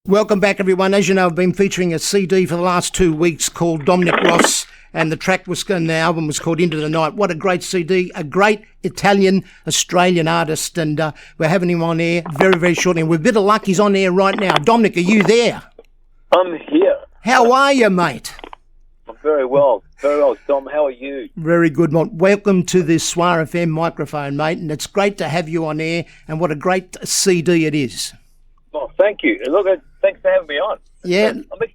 Welcome back, everyone. As you know, I've been featuring a CD for the last 2 weeks called Dominic Ross, and the album was called Into the Night. What a great CD, a great Italian-Australian artist, and we're having him on air very, very shortly. And with a bit of luck, he's on air right now. Dominic, are you there? I'm here. How are you, mate? I'm very well. Very well, Dom. How are you? Very good, mate. Welcome to the SWR FM microphone, mate, and it's great to have you on air, and what a great CD it is. Oh, thank you. Look, thanks for having me on. Yeah.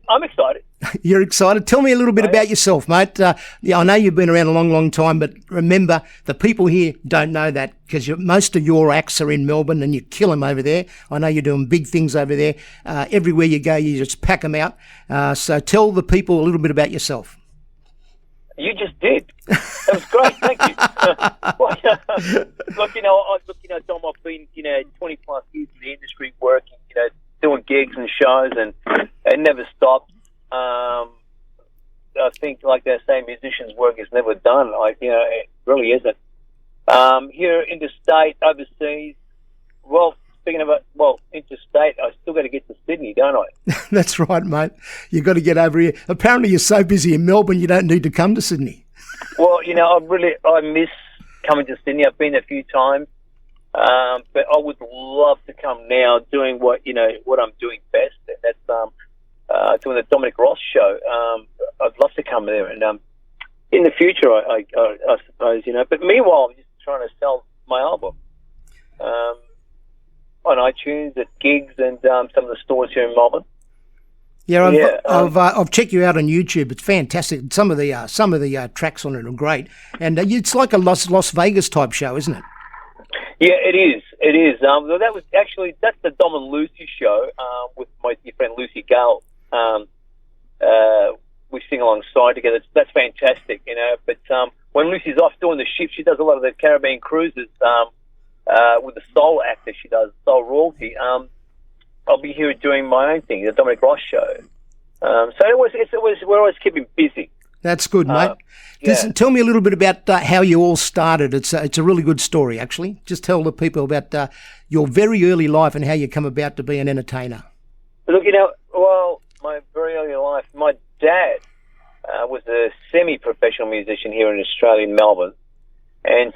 I'm excited. You're excited. Tell me a little bit about yourself, mate. I know you've been around a long, long time, but remember, the people here don't know that because most of your acts are in Melbourne and you kill them over there. I know you're doing big things over there. Everywhere you go, you just pack them out. So tell the people a little bit about yourself. You just did. That was great. Thank you. Look, Dom, I've been, 20 plus years in the industry working, doing gigs and shows, and it never stopped. I think, like they say, musicians' work is never done. It really isn't. Here, interstate, overseas, speaking of interstate, I still got to get to Sydney, don't I? That's right, mate. You've got to get over here. Apparently, you're so busy in Melbourne, you don't need to come to Sydney. Well, I miss coming to Sydney. I've been a few times, but I would love to come now, doing what I'm doing best, and that's doing the Dominic Ross show. I'd love to come there, and in the future, I suppose, But meanwhile, I'm just trying to sell my album on iTunes, at gigs, and some of the stores here in Melbourne. I've checked you out on YouTube. It's fantastic. Some of the tracks on it are great, and it's like a Las Vegas type show, isn't it? Yeah, it is. It is. That's the Dom and Lucy show with my dear friend Lucy Gale. We sing alongside together. That's fantastic, But when Lucy's off doing the ship, she does a lot of the Caribbean cruises with the soul actor. She does soul royalty. I'll be here doing my own thing, the Dominic Ross show. So we're always keeping busy. That's good, mate. Listen, tell me a little bit about how you all started. It's a really good story, actually. Just tell the people about your very early life and how you come about to be an entertainer. Look, my very early life, my dad was a semi-professional musician here in Australia, in Melbourne. And,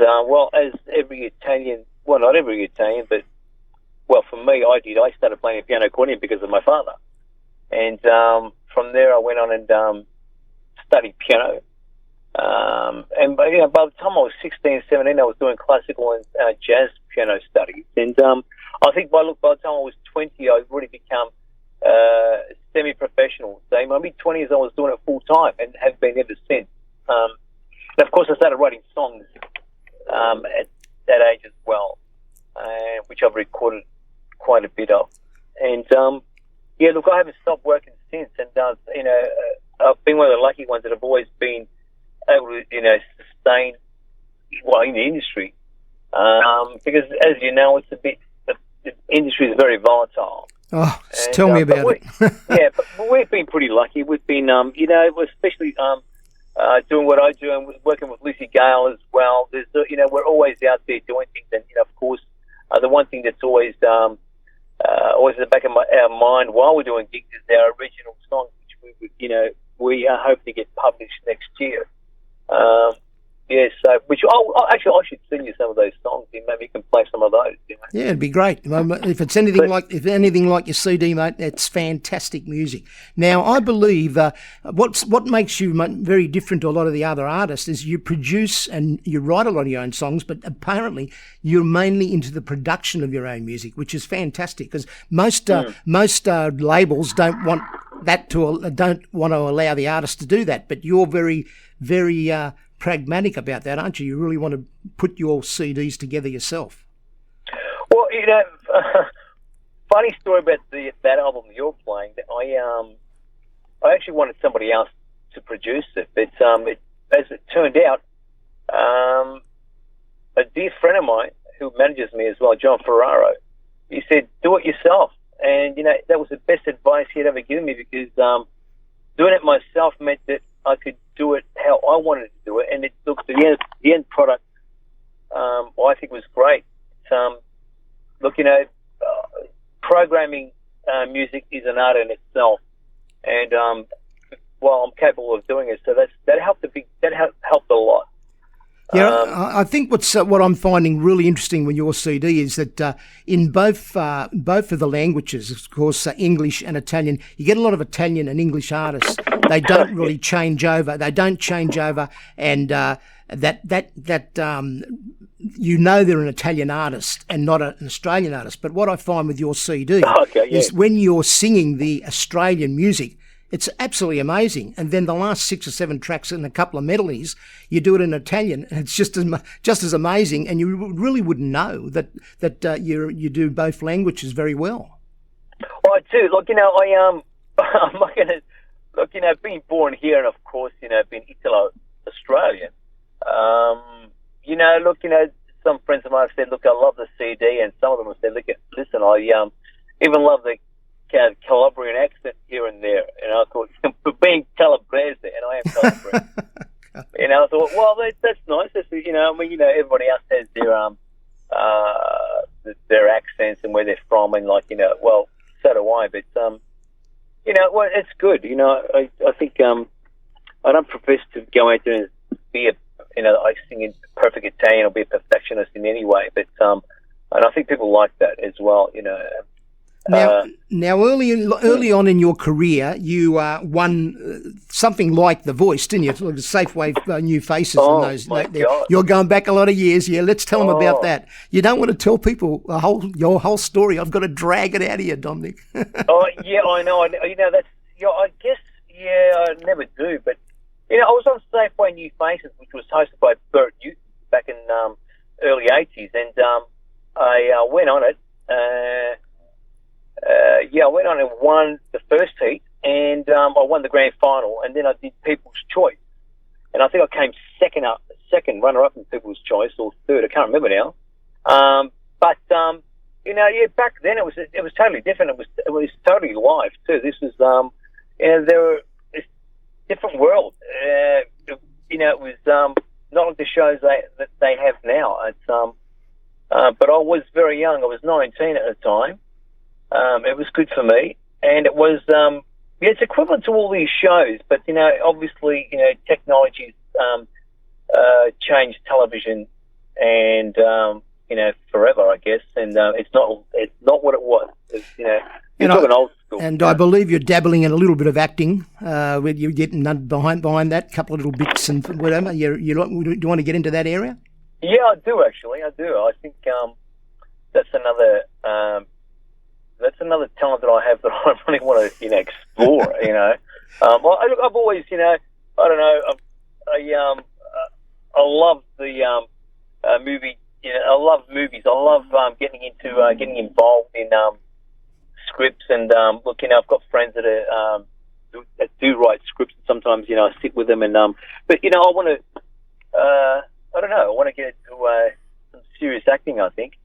as every Italian, not every Italian, but for me, I started playing the piano accordion because of my father. And from there, I went on and studied piano. And by the time I was 16, 17, I was doing classical and jazz piano studies. And I think by the time I was 20, I really become semi-professional. So in my mid-20s, I was doing it full-time and have been ever since. And of course, I started writing songs at that age as well, which I've recorded quite a bit of. And I haven't stopped working since, and I've been one of the lucky ones that have always been able to sustain in the industry, because as you know, it's the industry is very volatile. Oh, tell me about it. But we've been pretty lucky. We've been especially doing what I do and working with Lucy Gale as well. There's we're always out there doing things, and of course the one thing that's always in the back of our mind while we're doing gigs is our original songs, which we hope to get published next year. I should sing you some of those songs. Maybe you can play some of those. Yeah, it'd be great. If it's anything like your CD, mate, it's fantastic music. Now, I believe what makes you very different to a lot of the other artists is you produce and you write a lot of your own songs, but apparently you're mainly into the production of your own music, which is fantastic because most labels don't want to allow the artist to do that. But you're very, very pragmatic about that, aren't you? You really want to put your CDs together yourself. Well, funny story about that album you're playing. That I actually wanted somebody else to produce it, but as it turned out, a dear friend of mine who manages me as well, John Ferraro, he said, "Do it yourself," and that was the best advice he had ever given me because doing it myself meant that I could do it how I wanted to do it, and the end product I think was great. Programming music is an art in itself, and well, I'm capable of doing it. So that helped helped a lot. Yeah, I think what I'm finding really interesting with your CD is that in both of the languages, of course, English and Italian, you get a lot of Italian and English artists. They don't really change over. They don't change over, and you know they're an Italian artist and not an Australian artist. But what I find with your CD is when you're singing the Australian music, it's absolutely amazing. And then the last 6 or 7 tracks and a couple of melodies, you do it in Italian, and it's just as amazing. And you really wouldn't know that you do both languages very well. Well, I do. Look, I'm not going to look. Being born here, and of course, being Italo-Australian. Some friends of mine have said, "Look, I love the CD," and some of them have said, "Listen, I even love the Calabrian accent here and there." And I thought, being Calabrese, and I am Calabrese, I thought, well, that's nice. Everybody else has their accents and where they're from, and well, so do I. But well, it's good. I think I don't profess to go out there and be I sing in perfect Italian or be a perfectionist in any way, but and I think people like that as well. Now, early on in your career, you won something like The Voice, didn't you? Like Safeway New Faces. Oh, and those. my God. You're going back a lot of years. Yeah, let's tell them about that. You don't want to tell people your whole story. I've got to drag it out of you, Dominic. Oh yeah, I know. That's. I guess. Yeah, I never do. But I was on Safeway New Faces, which was hosted by Bert Newton back in early '80s, and I went on it. I went on and won the first heat, and I won the grand final, and then I did People's Choice, and I think I came second runner-up in People's Choice, or third, I can't remember now. Back then it was totally different. It was totally live too. This was it's a different world. It was not like the shows that they have now. It's but I was very young. I was 19 at the time. It was good for me, and it was it's equivalent to all these shows, but obviously technology's changed television, and forever, I guess, and it's not what it was. You're talking old school. And I believe you're dabbling in a little bit of acting. With you getting behind that couple of little bits and whatever. Do you want to get into that area? Yeah, I do actually. I do. I think that's another. That's another talent that I have that I really want to, explore. Well, I've always, I don't know, I love the movie. I love movies. I love getting involved in scripts, and I've got friends that do write scripts. And sometimes, I sit with them, and but I want to, I don't know, I want to get into some serious acting, I think.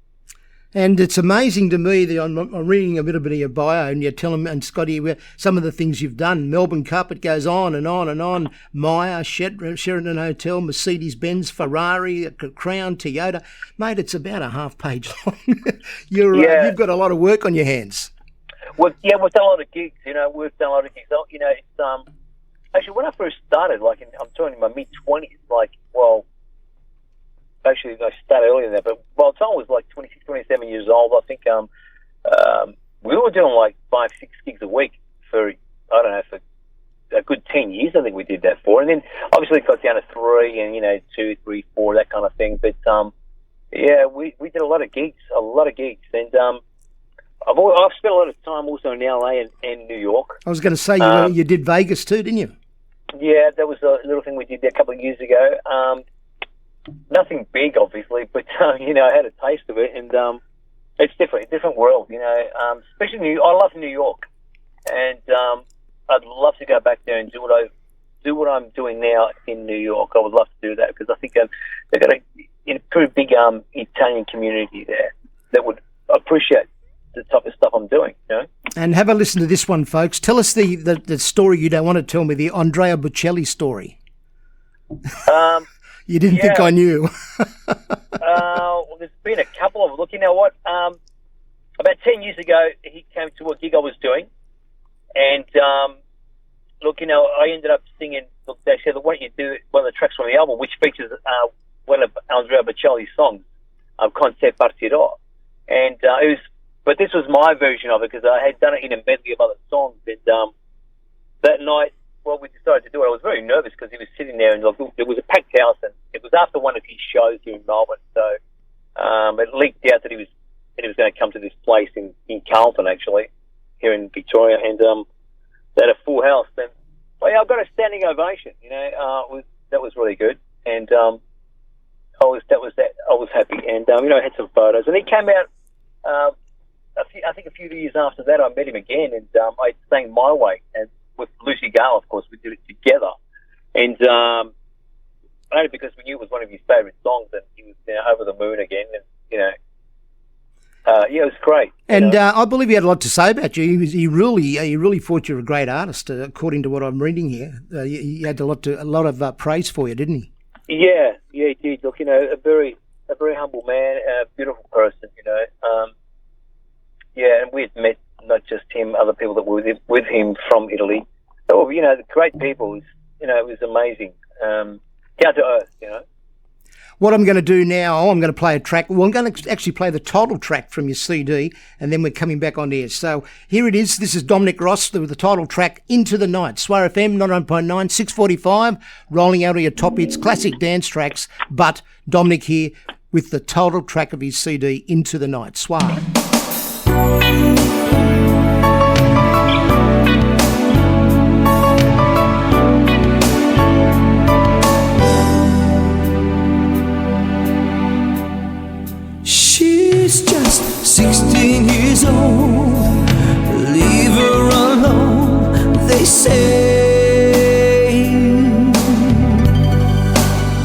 And it's amazing to me that I'm reading a little bit of your bio, and you tell them, and Scotty, some of the things you've done. Melbourne Cup, it goes on and on and on. Maya, Sheraton Hotel, Mercedes-Benz, Ferrari, Crown, Toyota. Mate, it's about a half page long. You've got a lot of work on your hands. Well, yeah, we've done a lot of gigs. We've done a lot of gigs. It's actually when I first started, I'm talking in my mid-20s, actually, I started earlier than that, but by the time I was 26, 27 years old, I think we were doing 5, 6 gigs a week for a good 10 years. I think we did that for, and then obviously it got down to 3, and 2, 3, 4, that kind of thing. But we did a lot of gigs, and I've spent a lot of time also in LA and New York. I was going to say you did Vegas too, didn't you? Yeah, that was a little thing we did there a couple of years ago. Nothing big, obviously, but I had a taste of it, and it's different, a different world, especially I love New York, and I'd love to go back there and do what I'm doing now in New York. I would love to do that because I think they've got a pretty big Italian community there that would appreciate the type of stuff I'm doing. And have a listen to this one, folks. Tell us the story you don't want to tell me, the Andrea Bocelli story. You didn't think I knew. Well, there's been a couple of. Look, you know what? about 10 years ago, he came to a gig I was doing, and look, I ended up singing. Look, they said, "Why don't you do one of the tracks from the album, which features one of Andrea Bocelli's songs, Con te partirò?" And but this was my version of it because I had done it in a medley of other songs. And that night, we decided to do it. I was very nervous because he was sitting there, and it was a packed house, and it was after one of his shows here in Melbourne. So it leaked out that he was going to come to this place in Carlton, actually, here in Victoria, and they had a full house. And I got a standing ovation. That was really good, and I was happy, and I had some photos, and he came out. A few years after that, I met him again, and I sang "My Way," and with Lucy Gale, of course, we did it together, and only because we knew it was one of his favourite songs, and he was over the moon again, and it was great. And I believe he had a lot to say about you. He really thought you were a great artist, according to what I'm reading here. He had a lot of praise for you, didn't he? Yeah, he did. Look, a very humble man, a beautiful person. And we had met not just him, other people that were with him from Italy. So, the great people. It was amazing. Down to earth. What I'm going to do now, I'm going to play a track. Well, I'm going to actually play the title track from your CD, and then we're coming back on air. So here it is. This is Dominic Ross with the title track, Into the Night. SWR FM 99.9, 645, rolling out of your top hits, classic dance tracks. But Dominic here with the title track of his CD, Into the Night. SWR. She's just 16 years old. Leave her alone, they say.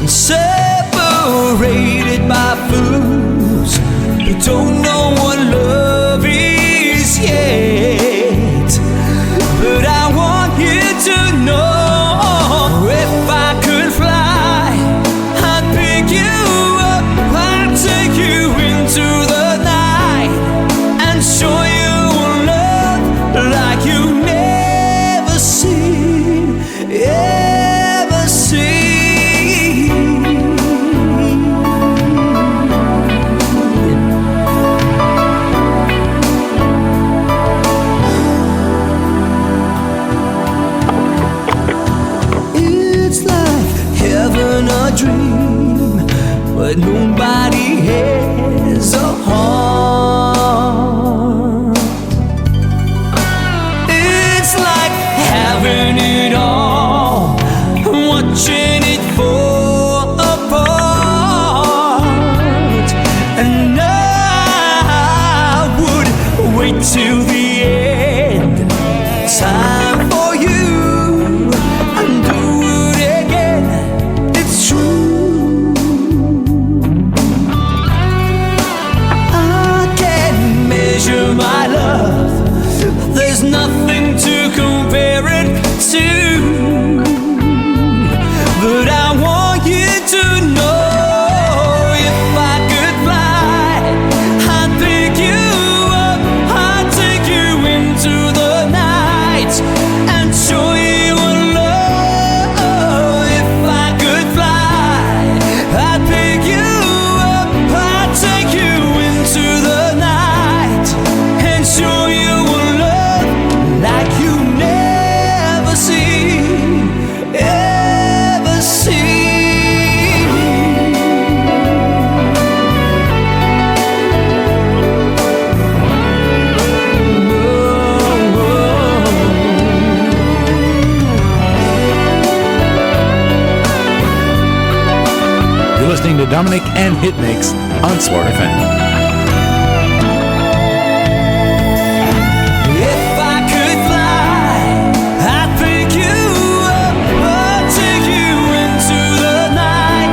Separated by fools who don't know what love is yet. But I want you to know, if I could fly, I'd pick you up, I'd take you into the night and show you love like you never seen, ever seen. It's like heaven a dream, but nobody has a heart. It's like having it all, watching it fall apart. And I would wait till the end, time for you, and do it again. It's true. I can't measure my love, there's nothing to compare it to. But I want you to know, if I could fly, I'd pick you up, I'd take you into the night and show you love. If I could fly, I'd pick you up, I'd take you into the night and show you love like you never seen, ever seen. You're listening to Dominic and Hit Mix on SWR FM. If I could fly, I'd pick you up, I'd take you into the night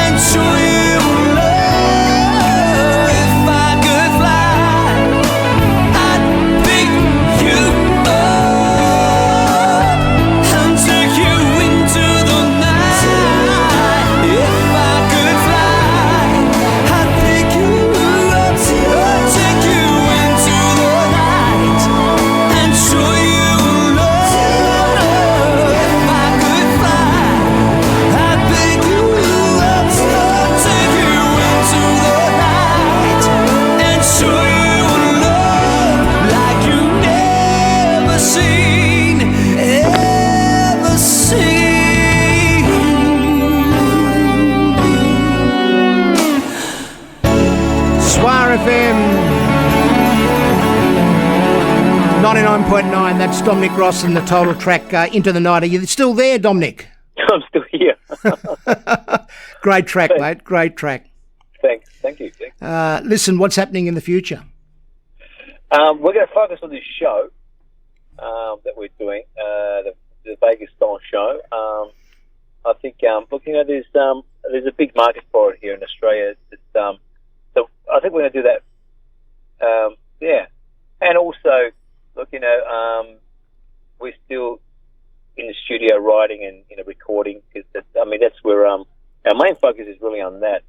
and show you love. If I could fly, I'd pick you up and take you into the night. If I could fly, I'd pick you 101.9, that's Dominic Ross and the title track, Into the Night. Are you still there, Dominic? I'm still here. Great track, mate. Great track. Thanks. Thank you. Listen, what's happening in the future? We're going to focus on this show that we're doing, the Vegas style show. I think, look, there's a big market for it here in Australia. So I think we're going to do that. Yeah, and also, look, we're still in the studio writing and recording, because that's where our main focus is really on that.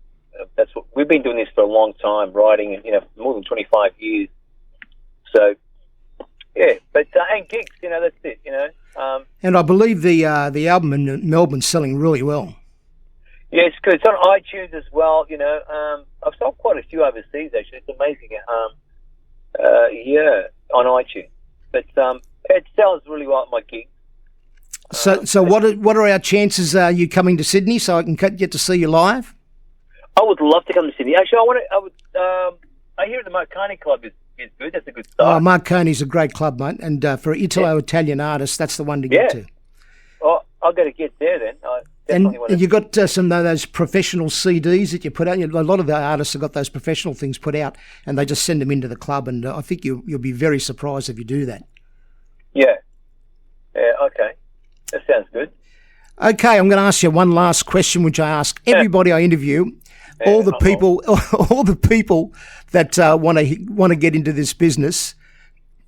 That's what we've been doing this for a long time, writing, and more than 25 years. So yeah, but and gigs, that's it, And I believe the album in Melbourne's selling really well. Yeah, it's good. It's on iTunes as well. I've sold quite a few overseas actually. It's amazing. On iTunes, but it sells really well at my gigs. So what are our chances? You coming to Sydney so I can get to see you live? I would love to come to Sydney. Actually, I hear the Marconi Club is good. That's a good start. Oh, Marconi's a great club, mate. And for Italo-Italian artists, that's the one to get to. Oh, I've got to get there then. And you got some of those professional CDs that you put out. A lot of the artists have got those professional things put out, and they just send them into the club. And I think you'll be very surprised if you do that. Yeah. Yeah. Okay. That sounds good. Okay, I'm going to ask you one last question, which I ask everybody I interview. All the people that want to get into this business,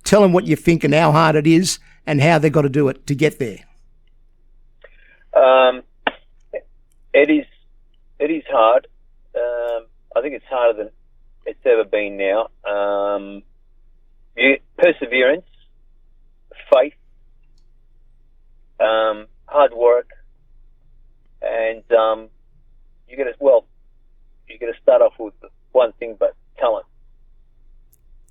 tell them what you think and how hard it is, and how they've got to do it to get there. It is hard. I think it's harder than it's ever been now. Perseverance, faith, hard work, and you got to start off with one thing, but talent.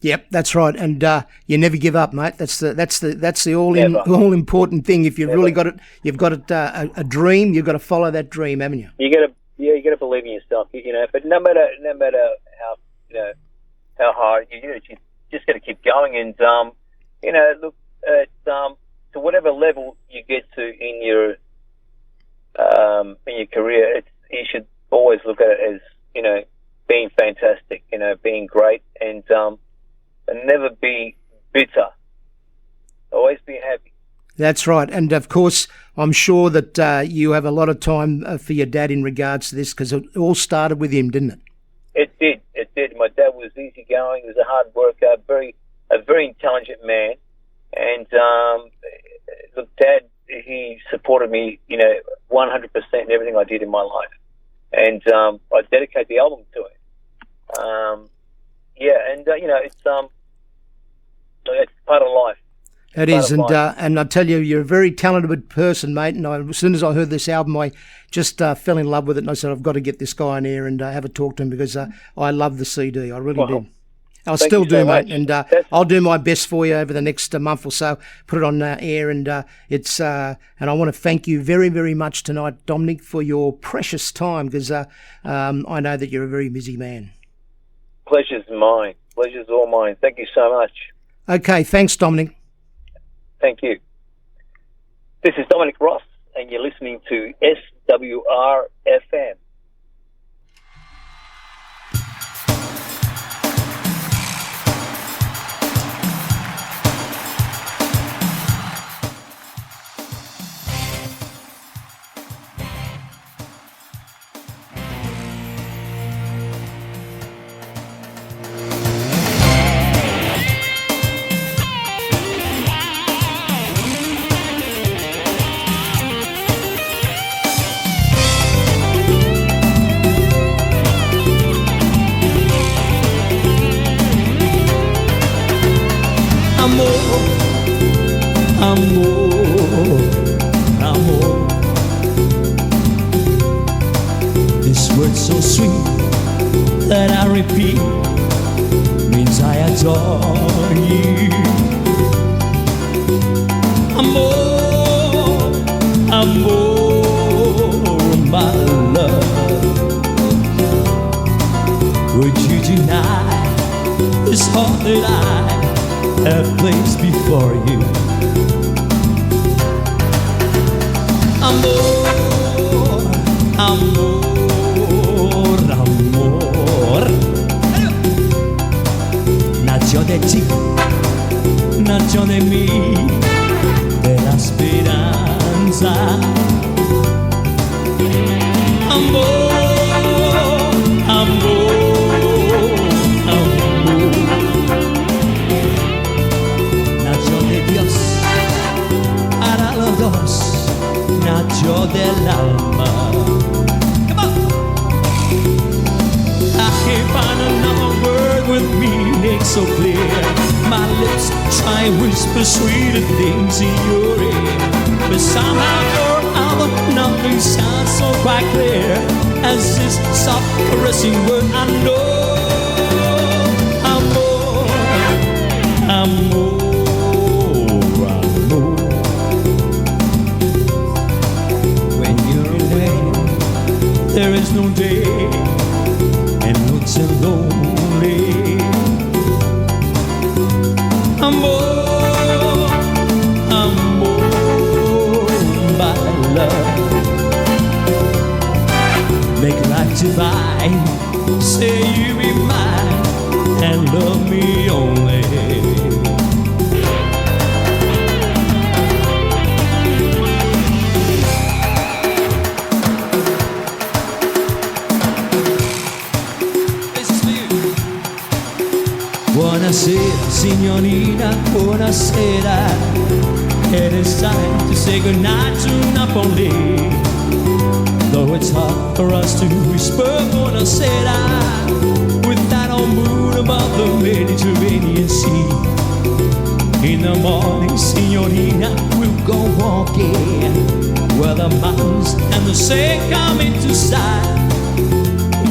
Yep, that's right, and you never give up, mate. That's the all important thing. If you've really got it, you've got a dream. You've got to follow that dream, haven't you? You got to believe in yourself. But no matter how how hard you just got to keep going. And look at to whatever level you get to in your career, you should always look at it as being fantastic, being great, and never be bitter. Always be happy. That's right. And, of course, I'm sure that you have a lot of time for your dad in regards to this, because it all started with him, didn't it? It did. My dad was easygoing. He was a hard worker, a very intelligent man. And, look, Dad, he supported me, 100% in everything I did in my life. And I dedicate the album to him. It's part of life. It is, and I tell you, you're a very talented person, mate. And as soon as I heard this album, I just fell in love with it, and I said, I've got to get this guy in here and have a talk to him, because I love the CD. I really did. I still do, mate, and I'll do my best for you over the next month or so. Put it on air, and and I want to thank you very, very much tonight, Dominic, for your precious time, because I know that you're a very busy man. Pleasure's mine. Pleasure's all mine. Thank you so much. Okay, thanks, Dominic. Thank you. This is Dominic Ross, and you're listening to SWR FM. Amor. This word so sweet that I repeat means I adore you. Amor, amor, my love. Would you deny this heart that I have place before you. Amor, amor, amor. Nació de ti, nació de mí, de la esperanza. Amor, amor, amor. Nació de Dios para los dos, nació del alma. Come on. I can't find another word with meaning so clear. My lips try and whisper sweeter things in your ear, but somehow your other nothing sounds so quite clear as this soft caressing word I know. Amor, amor, amor. When you're away, there is no day and looks so lonely. Amor, amor, my love. Make life divine, say you be mine and love me only. Buonasera, signorina, buonasera. It is time to say goodnight to Napoli. Though it's hard for us to whisper buonasera with that old moon above the Mediterranean Sea. In the morning, signorina, we'll go walking where the mountains and the sea come into sight.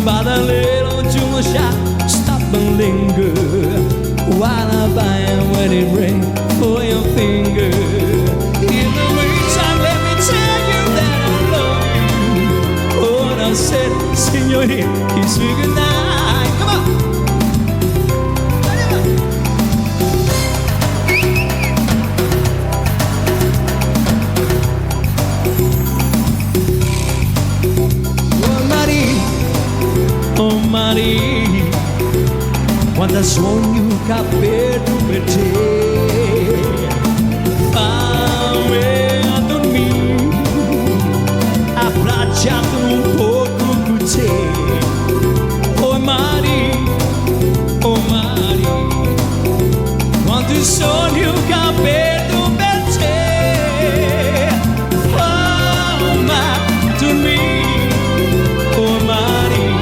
By the little jewel shop, stop and linger while I buy a wedding ring for your finger. In the meantime, let me tell you that I love you. When I said, signorina, kiss me goodnight. Come on. Oh Maria, quando sogno capito per te, fammi a dormire, abbracciato un poco con te. Oh Maria, quando sogno capito per te, fammi a dormire. Oh Maria.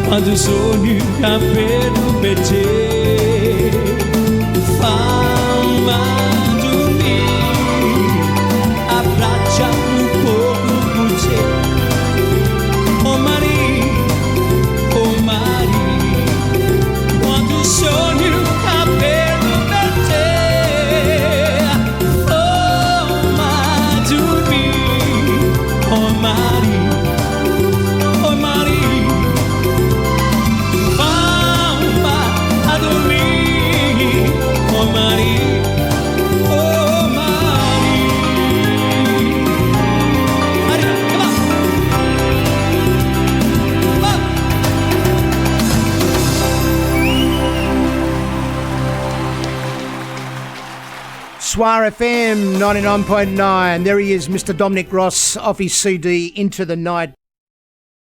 quando sogno capello per te, fammi dormire, abbracciare SWR FM 99.9. There he is, Mr. Dominic Ross, off his CD Into the Night.